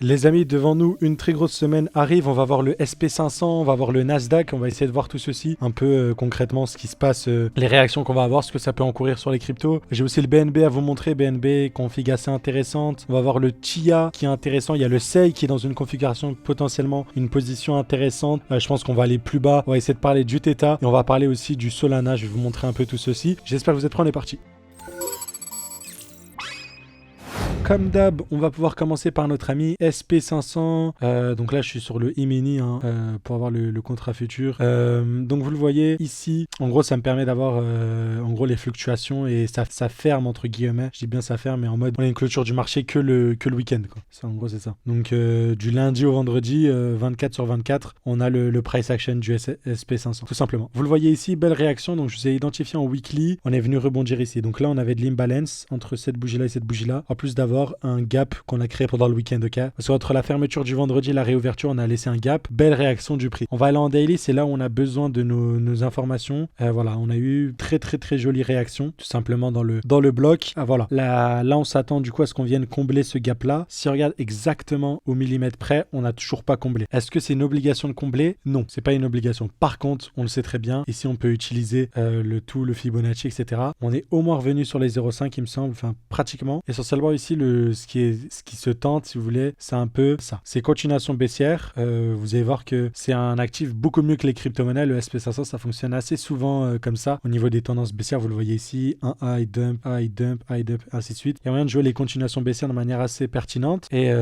Les amis, devant nous, une très grosse semaine arrive. On va voir le SP500, on va voir le Nasdaq. On va essayer de voir tout ceci un peu concrètement, ce qui se passe, les réactions qu'on va avoir, ce que ça peut encourir sur les cryptos. J'ai aussi le BNB à vous montrer. BNB, config assez intéressante. On va voir le TIA qui est intéressant. Il y a le SEI qui est dans une configuration potentiellement une position intéressante. Je pense qu'on va aller plus bas. On va essayer de parler du Theta et on va parler aussi du Solana. Je vais vous montrer un peu tout ceci. J'espère que vous êtes prêts. On est parti. Comme d'hab, on va pouvoir commencer par notre ami SP500. Donc là, je suis sur le E-mini pour avoir le contrat futur. Donc vous le voyez ici. En gros, ça me permet d'avoir en gros les fluctuations et ça ferme entre guillemets. Je dis bien ça ferme, mais en mode on a une clôture du marché que le week-end. Quoi. En gros, c'est ça. Donc du lundi au vendredi, 24 sur 24, on a le price action du SP500. Tout simplement. Vous le voyez ici, belle réaction. Donc je vous ai identifié en weekly. On est venu rebondir ici. Donc là, on avait de l'imbalance entre cette bougie-là et cette bougie-là. En plus d'avoir un gap qu'on a créé pendant le week-end, ok? Parce qu'entre la fermeture du vendredi et la réouverture, on a laissé un gap. Belle réaction du prix. On va aller en daily, c'est là où on a besoin de nos informations. Voilà, on a eu très jolie réaction, tout simplement dans le bloc. Voilà, là on s'attend du coup à ce qu'on vienne combler ce gap-là. Si on regarde exactement au millimètre près, on n'a toujours pas comblé. Est-ce que c'est une obligation de combler? Non, c'est pas une obligation. Par contre, on le sait très bien, ici on peut utiliser le Fibonacci, etc. On est au moins revenu sur les 0,5, il me semble, enfin pratiquement. Essentiellement ici, ce qui se tente, si vous voulez, c'est un peu ça. C'est continuation baissière. Vous allez voir que c'est un actif beaucoup mieux que les crypto-monnaies. Le SP500, ça fonctionne assez souvent comme ça. Au niveau des tendances baissières, vous le voyez ici, un high dump, ainsi de suite. Il y a moyen de jouer les continuations baissières de manière assez pertinente. Et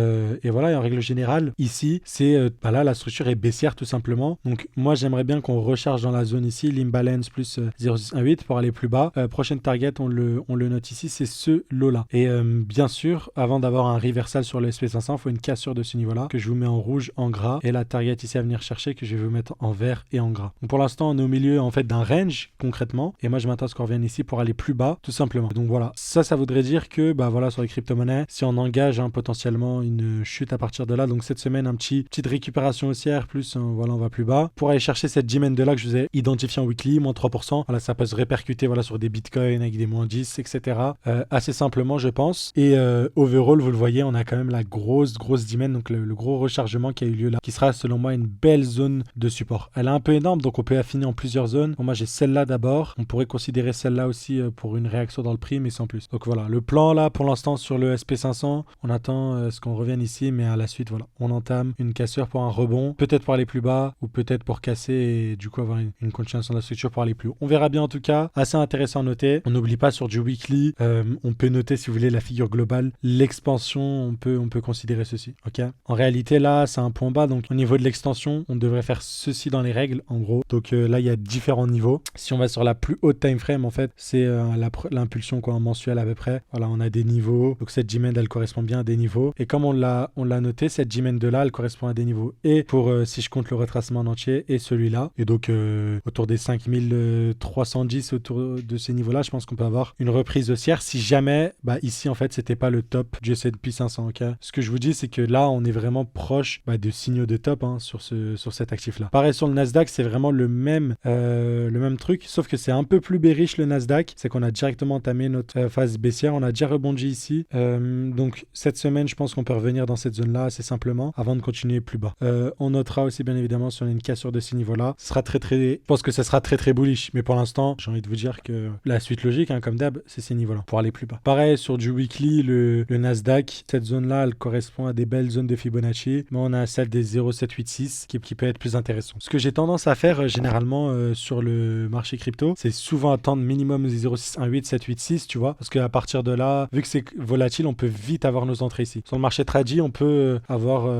voilà, et en règle générale, ici, c'est là, la structure est baissière tout simplement. Donc moi, j'aimerais bien qu'on recharge dans la zone ici, l'imbalance plus 0,618 pour aller plus bas. Prochaine target, on le note ici, c'est ce lot-là. Et bien sûr, avant d'avoir un reversal sur le SP500, il faut une cassure de ce niveau-là que je vous mets en rouge, en gras, et la target ici à venir chercher que je vais vous mettre en vert et en gras. Donc pour l'instant, on est au milieu en fait d'un range concrètement, et moi je m'attends à ce qu'on revienne ici pour aller plus bas, tout simplement. Donc voilà, ça voudrait dire que voilà, sur les crypto-monnaies, si on engage potentiellement une chute à partir de là, donc cette semaine, petite récupération haussière, plus voilà, on va plus bas, pour aller chercher cette demand de là que je vous ai identifié en weekly, moins 3%. Voilà, ça peut se répercuter voilà, sur des bitcoins avec des moins 10, etc. Assez simplement, je pense. Et overall, vous le voyez, on a quand même la grosse demand, donc le gros rechargement qui a eu lieu là, qui sera selon moi une belle zone de support. Elle est un peu énorme, donc on peut affiner en plusieurs zones. Bon, moi j'ai celle-là d'abord, on pourrait considérer celle-là aussi pour une réaction dans le prix, mais sans plus. Donc voilà, le plan là pour l'instant sur le SP500, on attend ce qu'on revienne ici, mais à la suite, voilà, on entame une cassure pour un rebond, peut-être pour aller plus bas, ou peut-être pour casser et du coup avoir une continuation de la structure pour aller plus haut. On verra bien en tout cas, assez intéressant à noter. On n'oublie pas sur du weekly, on peut noter si vous voulez la figure globale, l'expansion, on peut considérer ceci, ok? En réalité, là, c'est un point bas, donc au niveau de l'extension, on devrait faire ceci dans les règles, en gros. Donc là, il y a différents niveaux. Si on va sur la plus haute time frame, en fait, c'est l'impulsion quoi, mensuelle à peu près. Voilà, on a des niveaux. Donc cette demand, elle correspond bien à des niveaux. Et comme on l'a noté, cette demand de là, elle correspond à des niveaux. Et pour, si je compte le retracement en entier, et celui-là. Et donc, autour des 5310, autour de ces niveaux-là, je pense qu'on peut avoir une reprise haussière. Si jamais, ici, en fait, c'était pas le top du S&P 500, ok? Ce que je vous dis, c'est que là, on est vraiment proche de signaux de top sur cet actif-là. Pareil sur le Nasdaq, c'est vraiment le même truc, sauf que c'est un peu plus bearish le Nasdaq. C'est qu'on a directement entamé notre phase baissière. On a déjà rebondi ici. Donc, cette semaine, je pense qu'on peut revenir dans cette zone-là assez simplement avant de continuer plus bas. On notera aussi, bien évidemment, si on a une cassure de ces niveaux-là, ce sera je pense que ça sera très bullish. Mais pour l'instant, j'ai envie de vous dire que la suite logique, comme d'hab, c'est ces niveaux-là pour aller plus bas. Pareil, sur du weekly, le Nasdaq, cette zone-là, elle correspond à des belles zones de Fibonacci, mais on a celle des 0,786 qui peut être plus intéressant. Ce que j'ai tendance à faire généralement sur le marché crypto, c'est souvent attendre minimum 0,618, 786, tu vois, parce qu'à partir de là, vu que c'est volatile, on peut vite avoir nos entrées ici. Sur le marché tradi, on peut avoir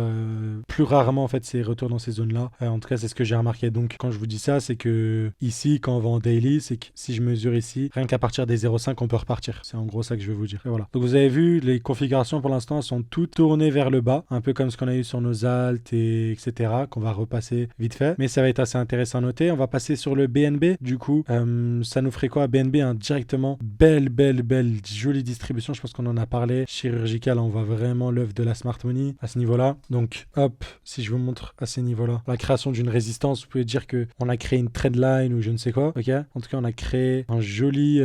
plus rarement en fait ces retours dans ces zones-là. En tout cas, c'est ce que j'ai remarqué. Donc, quand je vous dis ça, c'est que ici, quand on va en daily, c'est que si je mesure ici, rien qu'à partir des 0,5, on peut repartir. C'est en gros ça que je veux vous dire. Et voilà. Donc, vous avez vu, les configurations pour l'instant sont toutes tournées vers le bas, un peu comme ce qu'on a eu sur nos alt et etc. qu'on va repasser vite fait, mais ça va être assez intéressant à noter. On va passer sur le BNB, du coup ça nous ferait quoi? BNB directement, belle jolie distribution, je pense qu'on en a parlé, chirurgicale, on voit vraiment l'œuvre de la smart money à ce niveau là. Donc hop, si je vous montre à ces niveaux là, la création d'une résistance, vous pouvez dire que on a créé une trendline ou je ne sais quoi, ok? En tout cas on a créé un joli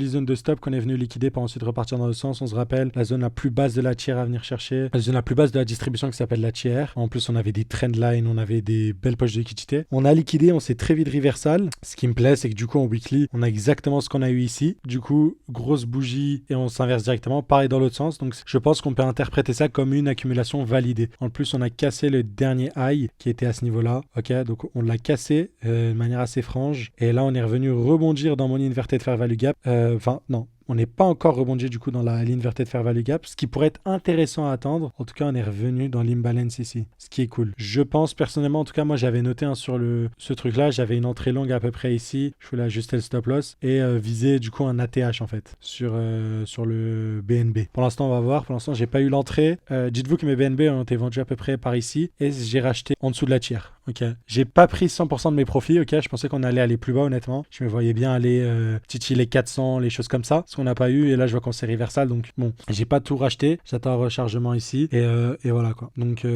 zone de stop qu'on est venu liquider pour ensuite repartir dans le sens, on se rappelle, la zone la plus basse de la tier à venir chercher, la zone la plus basse de la distribution qui s'appelle la tier. En plus, on avait des trend lines, on avait des belles poches de liquidité. On a liquidé, on s'est très vite reversal. Ce qui me plaît, c'est que du coup, en weekly, on a exactement ce qu'on a eu ici. Du coup, grosse bougie et on s'inverse directement. Pareil dans l'autre sens. Donc, je pense qu'on peut interpréter ça comme une accumulation validée. En plus, on a cassé le dernier high qui était à ce niveau-là. Ok, donc on l'a cassé de manière assez franche. Et là, on est revenu rebondir dans mon inverted fair value gap. Enfin, non. On n'est pas encore rebondi du coup dans la l'inverted fair value gap, ce qui pourrait être intéressant à attendre. En tout cas, on est revenu dans l'imbalance ici, ce qui est cool. Je pense personnellement, en tout cas, moi j'avais noté sur ce truc-là, j'avais une entrée longue à peu près ici. Je voulais ajuster le stop loss et viser du coup un ATH en fait sur le BNB. Pour l'instant, on va voir. Pour l'instant, j'ai pas eu l'entrée. Dites-vous que mes BNB ont été vendus à peu près par ici et j'ai racheté en dessous de la tier. Ok, j'ai pas pris 100% de mes profits. Ok, je pensais qu'on allait aller plus bas honnêtement. Je me voyais bien aller titiller les 400, les choses comme ça. Ce qu'on n'a pas eu et là je vois qu'on s'est reversal. Donc bon, j'ai pas tout racheté. J'attends un rechargement ici et voilà quoi. Donc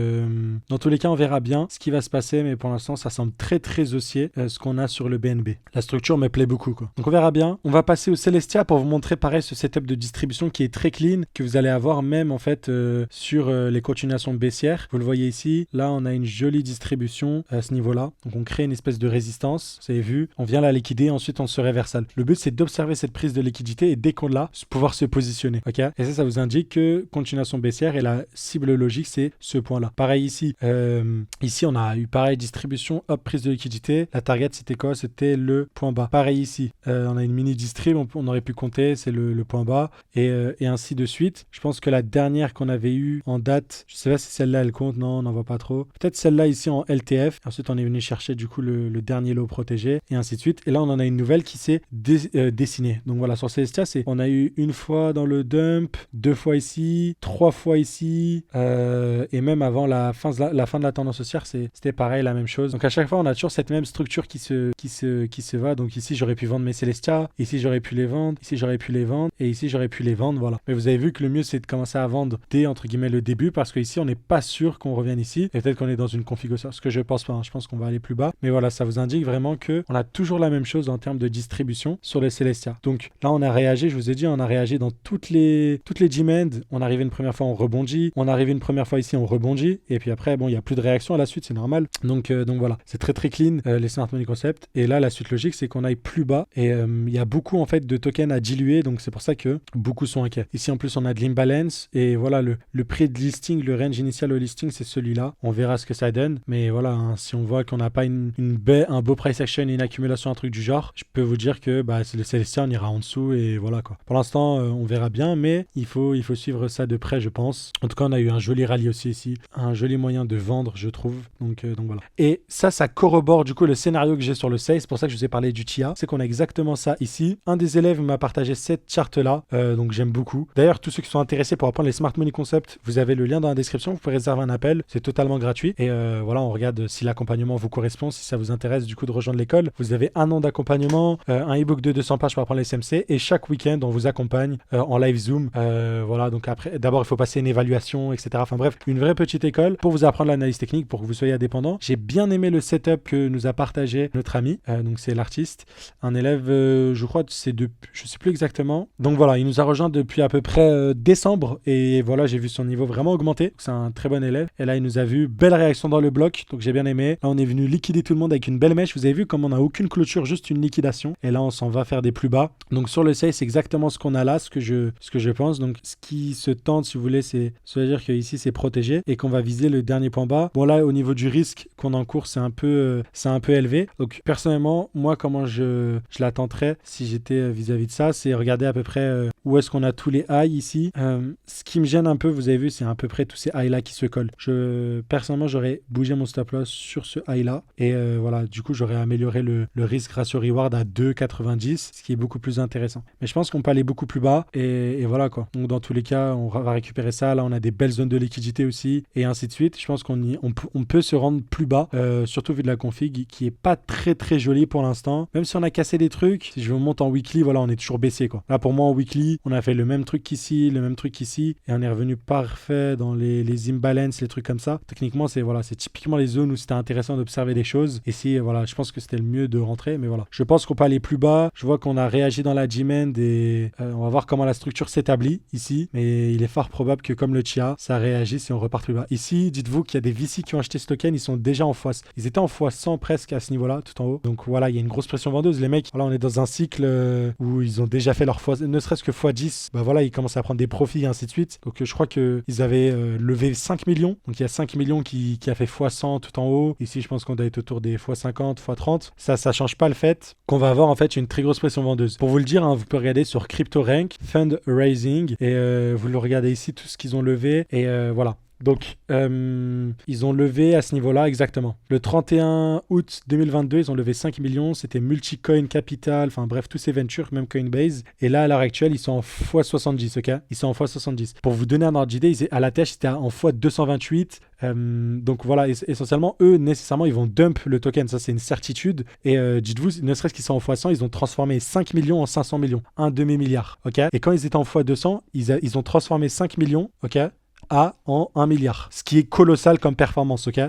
dans tous les cas, on verra bien ce qui va se passer, mais pour l'instant, ça semble très très haussier ce qu'on a sur le BNB. La structure me plaît beaucoup quoi. Donc on verra bien. On va passer au Celestia pour vous montrer pareil ce setup de distribution qui est très clean, que vous allez avoir même en fait sur les continuations baissières. Vous le voyez ici. Là, on a une jolie distribution à ce niveau-là. Donc on crée une espèce de résistance, vous avez vu, on vient la liquider, ensuite on se reversal. Le but c'est d'observer cette prise de liquidité et dès qu'on l'a, pouvoir se positionner. Ok, et ça vous indique que continuation baissière et la cible logique c'est ce point-là. Pareil ici, ici on a eu pareil distribution, hop, prise de liquidité. La target c'était quoi? C'était le point bas. Pareil ici, on a une mini distrib, on aurait pu compter, c'est le point bas et ainsi de suite. Je pense que la dernière qu'on avait eue en date, je sais pas si celle-là elle compte, non, on n'en voit pas trop. Peut-être celle-là ici en LTF. Ensuite, on est venu chercher du coup le dernier lot protégé et ainsi de suite. Et là, on en a une nouvelle qui s'est dessinée. Donc voilà, sur Celestia, on a eu une fois dans le dump, 2 fois ici, 3 fois ici, et même avant la fin de la tendance haussière, c'était pareil, la même chose. Donc à chaque fois, on a toujours cette même structure qui se va. Donc ici, j'aurais pu vendre mes Celestia, ici, j'aurais pu les vendre, ici, j'aurais pu les vendre, et ici, j'aurais pu les vendre, voilà. Mais vous avez vu que le mieux, c'est de commencer à vendre dès, entre guillemets, le début, parce qu'ici, on n'est pas sûr qu'on revienne ici, et peut-être qu'on est dans une configuration, ce que je pense pas, hein. Je pense qu'on va aller plus bas, mais voilà, ça vous indique vraiment que on a toujours la même chose en termes de distribution sur les Celestia. Donc là, on a réagi, je vous ai dit, on a réagi dans toutes les demands. On arrivait une première fois, on rebondit, on arrivait une première fois ici, on rebondit, et puis après, bon, il n'y a plus de réaction à la suite, c'est normal. Donc voilà, c'est très très clean les Smart Money Concept. Et là, la suite logique, c'est qu'on aille plus bas, et il y a beaucoup en fait de tokens à diluer, donc c'est pour ça que beaucoup sont inquiets. Ici, en plus, on a de l'imbalance, et voilà, le prix de listing, le range initial au listing, c'est celui-là. On verra ce que ça donne, mais voilà, hein, si on voit qu'on n'a pas un beau price action et une accumulation, un truc du genre, je peux vous dire que le Celestia, on ira en dessous, et voilà quoi. Pour l'instant, on verra bien, mais il faut suivre ça de près, je pense. En tout cas, on a eu un joli rallye aussi ici, un joli moyen de vendre, je trouve. Donc voilà. Et ça corrobore du coup le scénario que j'ai sur le sales. C'est pour ça que je vous ai parlé du TIA. C'est qu'on a exactement ça ici. Un des élèves m'a partagé cette charte-là, donc j'aime beaucoup. D'ailleurs, tous ceux qui sont intéressés pour apprendre les Smart Money Concept, vous avez le lien dans la description. Vous pouvez réserver un appel. C'est totalement gratuit. Et voilà, on regarde si l'accompagnement vous correspond, si ça vous intéresse du coup de rejoindre l'école. Vous avez 1 an d'accompagnement, un e-book de 200 pages pour apprendre les SMC, et chaque week-end, on vous accompagne en live Zoom. Voilà, donc après, d'abord, il faut passer une évaluation, etc. Enfin bref, une vraie petite école pour vous apprendre l'analyse technique, pour que vous soyez indépendant. J'ai bien aimé le setup que nous a partagé notre ami, donc c'est l'artiste, un élève, je crois que c'est je sais plus exactement. Donc voilà, il nous a rejoint depuis à peu près décembre, et voilà, j'ai vu son niveau vraiment augmenter. C'est un très bon élève. Et là, il nous a vu, belle réaction dans le bloc, donc j'ai bien aimé. Là, on est venu liquider tout le monde avec une belle mèche. Vous avez vu comme on n'a aucune clôture, juste une liquidation. Et là, on s'en va faire des plus bas. Donc sur le sale, c'est exactement ce qu'on a là, ce que je pense. Donc ce qui se tente, si vous voulez, c'est-à-dire que ici c'est protégé et qu'on va viser le dernier point bas. Bon là, au niveau du risque qu'on encourt, c'est un peu élevé. Donc personnellement, moi, comment je la tenterais si j'étais vis-à-vis de ça, c'est regarder à peu près où est-ce qu'on a tous les highs ici. Ce qui me gêne un peu, vous avez vu, c'est à peu près tous ces highs là qui se collent. Personnellement, j'aurais bougé mon stop loss sur ce high là, et voilà, du coup j'aurais amélioré le risque ratio reward à 2,90, ce qui est beaucoup plus intéressant. Mais je pense qu'on peut aller beaucoup plus bas, et voilà quoi. Donc dans tous les cas, on va récupérer ça. Là, on a des belles zones de liquidité aussi, et ainsi de suite. Je pense on peut se rendre plus bas, surtout vu de la config qui est pas très très jolie pour l'instant. Même si on a cassé des trucs, si je vous monte en weekly, voilà, on est toujours baissé quoi. Là pour moi en weekly, on a fait le même truc qu'ici, le même truc qu'ici, et on est revenu parfait dans les imbalances, les trucs comme ça. Techniquement, c'est typiquement les zones où c'était intéressant d'observer des choses. Et si, voilà, je pense que c'était le mieux de rentrer. Mais voilà, je pense qu'on peut aller plus bas. Je vois qu'on a réagi dans la G-Mend et on va voir comment la structure s'établit ici. Mais il est fort probable que comme le Chia, ça réagisse et on repart plus bas. Ici, dites-vous qu'il y a des VC qui ont acheté ce token. Ils sont déjà en fois. Ils étaient en fois 100 presque à ce niveau-là, tout en haut. Donc voilà, il y a une grosse pression vendeuse. Les mecs, voilà, on est dans un cycle où ils ont déjà fait leur fois, ne serait-ce que fois 10. Bah voilà, ils commencent à prendre des profits et ainsi de suite. Donc je crois qu'ils avaient levé 5 millions. Donc il y a 5 millions qui a fait fois 100 tout en haut. Ici, je pense qu'on doit être autour des fois 50, fois 30. Ça change pas le fait qu'on va avoir en fait une très grosse pression vendeuse. Pour vous le dire, hein, vous pouvez regarder sur CryptoRank, Fundraising, et vous le regardez ici, tout ce qu'ils ont levé. Et voilà. Donc, ils ont levé à ce niveau-là exactement. Le 31 août 2022, ils ont levé 5 millions. C'était Multicoin Capital, enfin bref, tous ces ventures, même Coinbase. Et là, à l'heure actuelle, ils sont en x70, ok? Ils sont en x70. Pour vous donner un ordre d'idée, à la tâche, c'était en x228. Donc voilà, essentiellement, eux, nécessairement, ils vont dump le token. Ça, c'est une certitude. Et dites-vous, ne serait-ce qu'ils sont en x100, ils ont transformé 5 millions en 500 millions. Un demi-milliard, ok? Et quand ils étaient en x200, ils ont transformé 5 millions, ok? En 1 milliard. Ce qui est colossal comme performance, ok?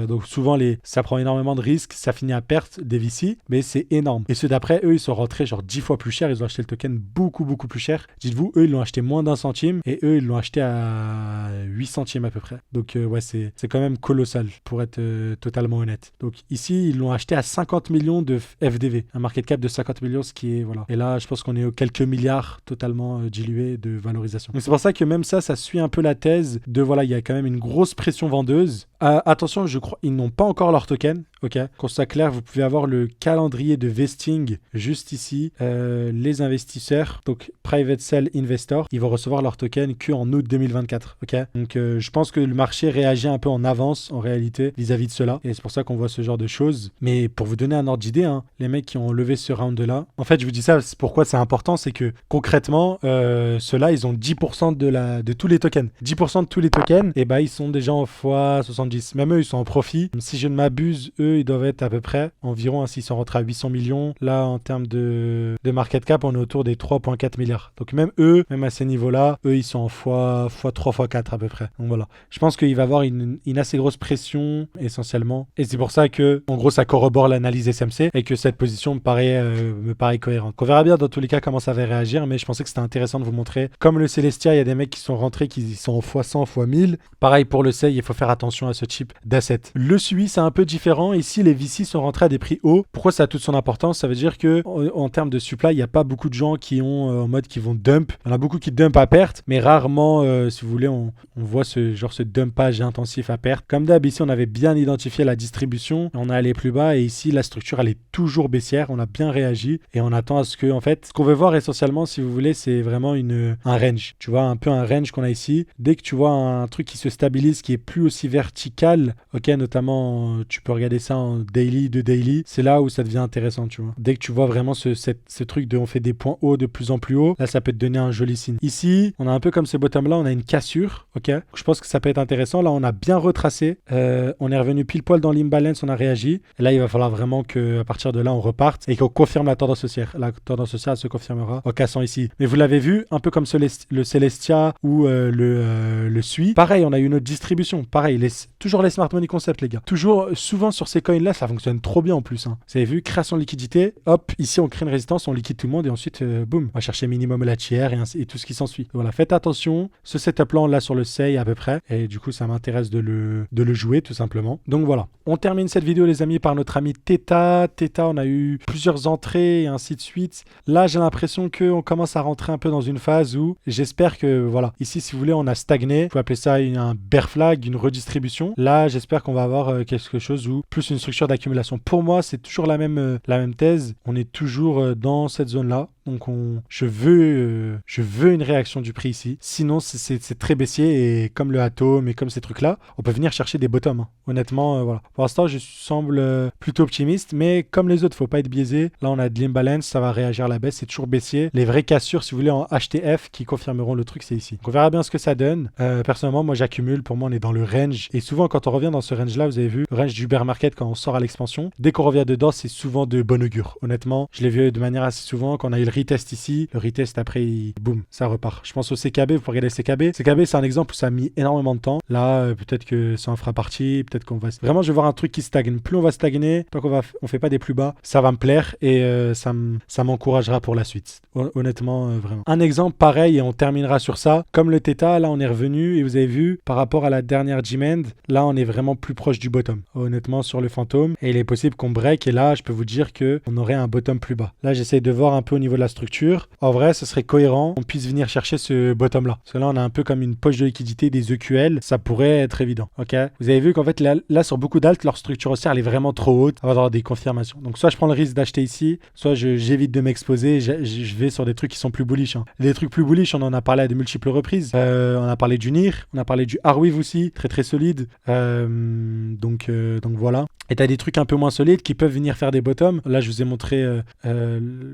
Donc souvent, ça prend énormément de risques, ça finit à perte des VC, mais c'est énorme. Et ceux d'après, eux, ils sont rentrés genre 10 fois plus cher, ils ont acheté le token beaucoup, beaucoup plus cher. Dites-vous, eux, ils l'ont acheté moins d'1 centime, et eux, ils l'ont acheté à 8 centimes à peu près. Donc ouais, c'est quand même colossal, pour être totalement honnête. Donc ici, ils l'ont acheté à 50 millions de FDV, un market cap de 50 millions, ce qui est, voilà. Et là, je pense qu'on est aux quelques milliards totalement dilués de valorisation. Donc c'est pour ça que même ça suit un peu la thèse de voilà, il y a quand même une grosse pression vendeuse. Attention, je crois ils n'ont pas encore leur token, ok? Qu'on soit clair, vous pouvez avoir le calendrier de vesting juste ici. Les investisseurs, donc Private Sell Investor, ils vont recevoir leur token qu'en août 2024, ok? Donc je pense que le marché réagit un peu en avance en réalité vis-à-vis de cela, et c'est pour ça qu'on voit ce genre de choses. Mais pour vous donner un ordre d'idée, hein, les mecs qui ont levé ce round là, en fait je vous dis ça, pourquoi c'est important, c'est que concrètement, ceux-là, ils ont 10% de tous les tokens. 10% de tous les tokens, et bah ils sont déjà en x70. Même eux, ils sont en profit. Si je ne m'abuse, eux, ils doivent être à peu près environ, s'ils sont rentrés à 800 millions. Là, en termes de market cap, on est autour des 3,4 milliards. Donc même eux, même à ces niveaux-là, eux, ils sont en x3, x4 à peu près. Donc voilà. Je pense qu'il va y avoir une assez grosse pression, essentiellement. Et c'est pour ça que, en gros, ça corrobore l'analyse SMC et que cette position me paraît cohérente. On verra bien dans tous les cas comment ça va réagir, mais je pensais que c'était intéressant de vous montrer. Comme le Celestia, il y a des mecs qui sont rentrés, qui sont en x100, x1000. Pareil pour le SEI, il faut faire attention à ce type d'asset. Le SUI, c'est un peu différent. Ici, les VC sont rentrés à des prix hauts. Pourquoi ça a toute son importance? Ça veut dire que en termes de supply, il n'y a pas beaucoup de gens qui ont en mode qui vont dump. Il y en a beaucoup qui dump à perte, mais rarement, si vous voulez, on voit ce dumpage intensif à perte. Comme d'hab, ici, on avait bien identifié la distribution. On est allé plus bas et ici, la structure, elle est toujours baissière. On a bien réagi et on attend à ce que, en fait, ce qu'on veut voir essentiellement, si vous voulez, c'est vraiment un range. Tu vois, un peu un range qu'on a ici. Dès que tu vois un truc qui se stabilise, qui est plus aussi vertical, ok, notamment, tu peux regarder ça en daily, de daily, c'est là où ça devient intéressant, tu vois. Dès que tu vois vraiment ce truc de on fait des points hauts de plus en plus haut, là, ça peut te donner un joli signe. Ici, on a un peu comme ce bottom-là, on a une cassure, ok. Je pense que ça peut être intéressant. Là, on a bien retracé. On est revenu pile poil dans l'imbalance, on a réagi. Et là, il va falloir vraiment qu'à partir de là, on reparte et qu'on confirme la tendance haussière. La tendance haussière se confirmera en cassant ici. Mais vous l'avez vu, un peu comme le Celestia ou le SUI. Pareil, on a eu une autre distribution. Pareil, toujours les smart money concept, les gars. Toujours, souvent sur ces coins-là, ça fonctionne trop bien en plus. Hein. Vous avez vu, création de liquidité. Hop, ici, on crée une résistance, on liquide tout le monde et ensuite, boum, on va chercher minimum la tiers et tout ce qui s'ensuit. Voilà, faites attention. Ce setup-là, on l'a sur le SEI à peu près. Et du coup, ça m'intéresse de le jouer tout simplement. Donc voilà. On termine cette vidéo, les amis, par notre ami Theta. Theta, on a eu plusieurs entrées et ainsi de suite. Là, j'ai l'impression qu'on commence à rentrer un peu dans une phase où j'espère que, voilà, ici, si vous voulez, on a stagné. Vous pouvez appeler ça un bear flag, une redistribution. Là, j'espère qu'on va avoir quelque chose où plus une structure d'accumulation. Pour moi, c'est toujours la même thèse. On est toujours dans cette zone-là. Donc je veux une réaction du prix ici. Sinon, c'est très baissier et comme le Atom et comme ces trucs-là, on peut venir chercher des bottoms. Hein. Honnêtement, voilà. Pour l'instant, je semble plutôt optimiste, mais comme les autres, faut pas être biaisé. Là, on a de l'imbalance, ça va réagir à la baisse, c'est toujours baissier. Les vraies cassures, si vous voulez, en HTF qui confirmeront le truc, c'est ici. Donc, on verra bien ce que ça donne. Personnellement, moi, j'accumule. Pour moi, on est dans le range. Et souvent, quand on revient dans ce range-là, vous avez vu, le range du bear market, quand on sort à l'expansion. Dès qu'on revient dedans, c'est souvent de bon augure. Honnêtement, je l'ai vu de manière assez souvent. Quand on a eu le retest ici, le retest après, boum, ça repart. Je pense au CKB, vous pouvez regarder le CKB. CKB, c'est un exemple où ça a mis énormément de temps. Là, peut-être que ça en fera partie, peut-être qu'on va... Vraiment, je vais voir un truc qui stagne. Plus on va stagner, tant on fait pas des plus bas, ça va me plaire et ça m'encouragera pour la suite. Honnêtement, vraiment. Un exemple pareil, et on terminera sur ça. Comme le Theta, là, on est revenu et vous avez vu, par rapport à la dernière G-Mend, là, on est vraiment plus proche du bottom. Honnêtement, sur le fantôme. Et il est possible qu'on break et là, je peux vous dire qu'on aurait un bottom plus bas. Là, j'essaie de voir un peu au niveau de la structure. En vrai, ce serait cohérent qu'on puisse venir chercher ce bottom-là. Parce que là, on a un peu comme une poche de liquidité des EQL. Ça pourrait être évident. Ok. Vous avez vu qu'en fait, là sur beaucoup d'alt, leur structure haussière, elle est vraiment trop haute. On va avoir des confirmations. Donc, soit je prends le risque d'acheter ici, soit j'évite de m'exposer. Je vais sur des trucs qui sont plus bullish. Hein. Des trucs plus bullish, on en a parlé à de multiples reprises. On a parlé du NIR, on a parlé du Arweave aussi, très très solide. Donc voilà. Et t'as des trucs un peu moins solides qui peuvent venir faire des bottoms. Là, je vous ai montré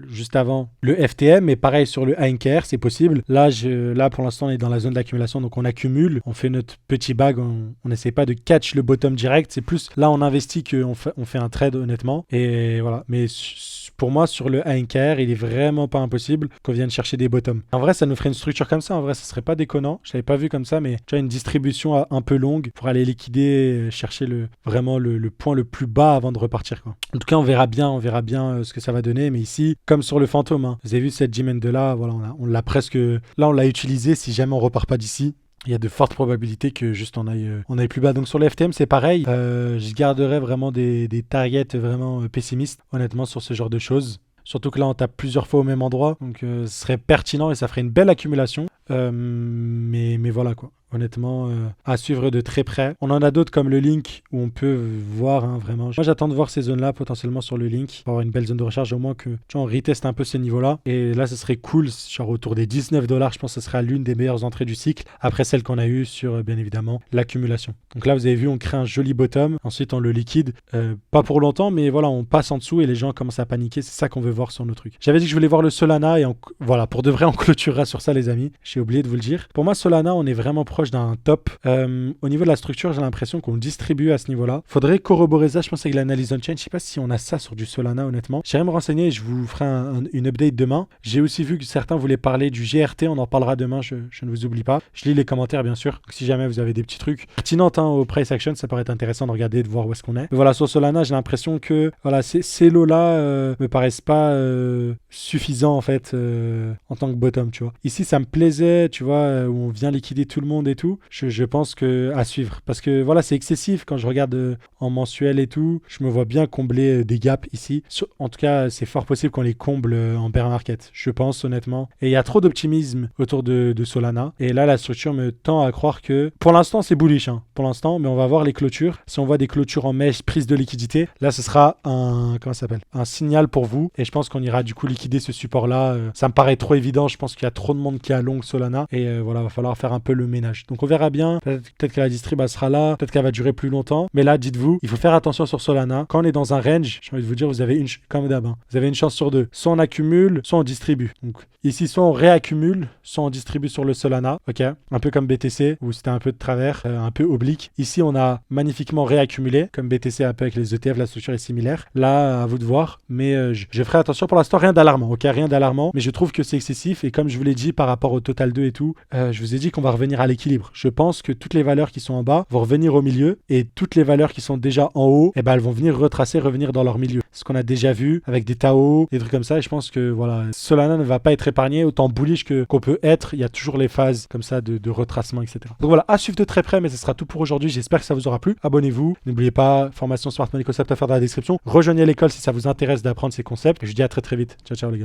juste avant le FTM, mais pareil sur le ANKR, c'est possible. Là, pour l'instant, on est dans la zone d'accumulation, donc on accumule, on fait notre petit bag, on n'essaie pas de catch le bottom direct. C'est plus là, on investit qu'on fait un trade, honnêtement. Et voilà. Mais pour moi, sur le ANKR, il est vraiment pas impossible qu'on vienne chercher des bottoms. En vrai, ça nous ferait une structure comme ça. En vrai, ça serait pas déconnant. Je l'avais pas vu comme ça, mais tu vois, une distribution un peu longue pour aller liquider, chercher vraiment le point le plus bas avant de repartir, quoi. En tout cas, on verra bien ce que ça va donner. Mais ici, comme sur le fantôme, hein, vous avez vu cette G-Mend de là, voilà, on l'a presque... Là, on l'a utilisé si jamais on repart pas d'ici. Il y a de fortes probabilités que juste on aille plus bas. Donc sur le FTM, c'est pareil. Je garderai vraiment des targets vraiment pessimistes, honnêtement, sur ce genre de choses. Surtout que là, on tape plusieurs fois au même endroit. Donc ce serait pertinent et ça ferait une belle accumulation. Mais voilà, quoi. Honnêtement, à suivre de très près. On en a d'autres comme le Link où on peut voir, hein, vraiment. Moi, j'attends de voir ces zones-là potentiellement sur le Link pour avoir une belle zone de recharge, au moins que tu vois, on reteste un peu ces niveaux-là. Et là, ce serait cool, genre autour des 19 $. Je pense que ce sera l'une des meilleures entrées du cycle après celle qu'on a eue sur, bien évidemment, l'accumulation. Donc là, vous avez vu, on crée un joli bottom. Ensuite, on le liquide. Pas pour longtemps, mais voilà, on passe en dessous et les gens commencent à paniquer. C'est ça qu'on veut voir sur nos trucs. J'avais dit que je voulais voir le Solana et voilà, pour de vrai, on clôturera sur ça, les amis. J'ai oublié de vous le dire. Pour moi, Solana, on est vraiment proche d'un top. Au niveau de la structure, j'ai l'impression qu'on distribue à ce niveau-là. Faudrait corroborer ça, je pense, avec l'analyse on-chain. Je sais pas si on a ça sur du Solana, honnêtement. J'irai me renseigner et je vous ferai une update demain. J'ai aussi vu que certains voulaient parler du GRT. On en parlera demain, je ne vous oublie pas. Je lis les commentaires, bien sûr. Donc, si jamais vous avez des petits trucs pertinents au price action, ça pourrait être intéressant de regarder, de voir où est-ce qu'on est. Mais voilà, sur Solana, j'ai l'impression que voilà, ces lots-là me paraissent pas suffisants, en fait, en tant que bottom, tu vois. Ici, ça me plaisait, tu vois, où on vient liquider tout le monde et tout. Je pense que à suivre parce que voilà, c'est excessif quand je regarde en mensuel et tout. Je me vois bien combler des gaps ici. En tout cas, c'est fort possible qu'on les comble en bear market, je pense, honnêtement. Et il y a trop d'optimisme autour de Solana. Et là, la structure me tend à croire que pour l'instant, c'est bullish, hein, pour l'instant, mais on va voir les clôtures. Si on voit des clôtures en mèche, prise de liquidité, là, ce sera un signal pour vous. Et je pense qu'on ira du coup liquider ce support-là. Ça me paraît trop évident. Je pense qu'il y a trop de monde qui a long Solana. Et voilà, va falloir faire un peu le ménage. Donc on verra bien. Peut-être que la distrib elle sera là, peut-être qu'elle va durer plus longtemps. Mais là, dites-vous, il faut faire attention sur Solana. Quand on est dans un range, j'ai envie de vous dire, vous avez comme d'hab, hein, vous avez une chance sur deux. Soit on accumule, soit on distribue. Donc ici, soit on réaccumule, soit on distribue sur le Solana. Ok, un peu comme BTC où c'était un peu de travers, un peu oblique. Ici, on a magnifiquement réaccumulé, comme BTC un peu avec les ETF, la structure est similaire. Là, à vous de voir. Mais je ferai attention pour l'instant, rien d'alarmant. Ok, rien d'alarmant. Mais je trouve que c'est excessif. Et comme je vous l'ai dit par rapport au Total 2 et tout, je vous ai dit qu'on va revenir à l'équilibre. Je pense que toutes les valeurs qui sont en bas vont revenir au milieu et toutes les valeurs qui sont déjà en haut, eh ben, elles vont venir revenir dans leur milieu. Ce qu'on a déjà vu avec des Tao, des trucs comme ça. Et je pense que voilà, Solana ne va pas être épargné. Autant bullish qu'on peut être, il y a toujours les phases comme ça de retracement, etc. Donc voilà, à suivre de très près, mais ce sera tout pour aujourd'hui. J'espère que ça vous aura plu. Abonnez-vous. N'oubliez pas, formation Smart Money Concept à faire dans la description. Rejoignez l'école si ça vous intéresse d'apprendre ces concepts. Et je vous dis à très très vite. Ciao, ciao les gars.